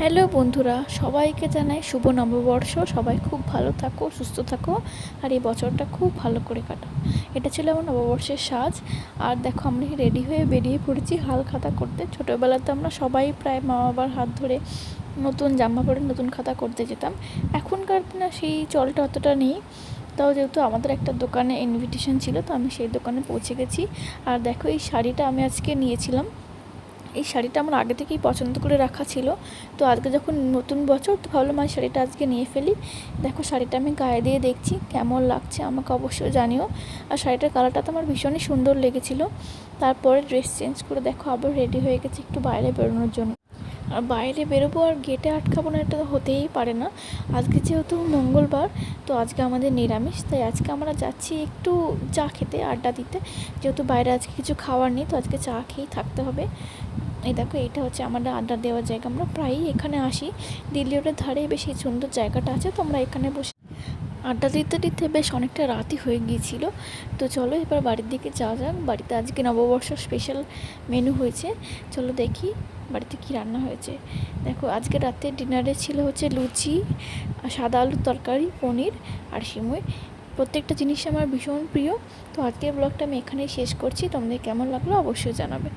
Hello বন্ধুরা, সবাইকে জানাই শুভ নববর্ষ। সবাই খুব ভালো থাকো, সুস্থ থাকো, আর এই বছরটা খুব ভালো করে কাটাও। এটা ছিল আমার নববর্ষের সাজ। আর দেখো, আমরা রেডি হয়ে বেরিয়ে পড়েছি হালখাতা করতে। ছোটোবেলাতে আমরা সবাই প্রায় মা বাবার হাত ধরে নতুন জামা পরে নতুন খাতা করতে যেতাম। এখনকার না সেই চলটা অতটা নেই। তাও যেহেতু আমাদের একটা দোকানে ইনভিটেশন ছিল, তো আমি সেই দোকানে পৌঁছে গেছি। আর দেখো, এই শাড়িটা আমি আজকে নিয়েছিলাম। এই শাড়িটা আমার আগে থেকেই পছন্দ করে রাখা ছিল। তো আজকে যখন নতুন বছর, তো ভাবলাম এই শাড়িটা আজকে নিয়ে ফেলি। দেখো, শাড়িটা আমি গায়ে দিয়ে দেখছি কেমন লাগছে, আমাকে অবশ্যই জানিও। আর শাড়িটার কালারটা তো আমার ভীষণই সুন্দর লেগেছিলো। তারপরে ড্রেস চেঞ্জ করে দেখো আবার রেডি হয়ে গেছি একটু বাইরে বেরোনোর জন্য। আর বাইরে বেরোবো আর গেটে আটকাবো না, এটা তো হতেই পারে না। আজকে যেহেতু মঙ্গলবার, তো আজকে আমাদের নিরামিষ, তাই আজকে আমরা যাচ্ছি একটু চা খেতে, আড্ডা দিতে। যেহেতু বাইরে আজকে কিছু খাওয়ার নেই, তো আজকে চা খেয়েই থাকতে হবে। এই দেখো, এইটা হচ্ছে আমাদের আড্ডা দেওয়ার জায়গা। আমরা প্রায়ই এখানে আসি। দিল্লি রোডের ধারে বেশ এই সুন্দর জায়গাটা আছে, তো আমরা এখানে বসে আড্ডা দিতে দিতে বেশ অনেকটা রাতই হয়ে গিয়েছিল। তো চলো এবার বাড়ির দিকে যাওয়া যাক। বাড়িতে আজকে নববর্ষ স্পেশাল মেনু হয়েছে, চলো দেখি বাড়িতে কী রান্না হয়েছে। দেখো, আজকে রাতে ডিনারে ছিল হচ্ছে লুচি, সাদা আলুর তরকারি, পনির আর সিমুই। প্রত্যেকটা জিনিস আমার ভীষণ প্রিয়। তো আজকের ব্লগটা আমি এখানেই শেষ করছি। তোমাদের কেমন লাগলো অবশ্যই জানাবে।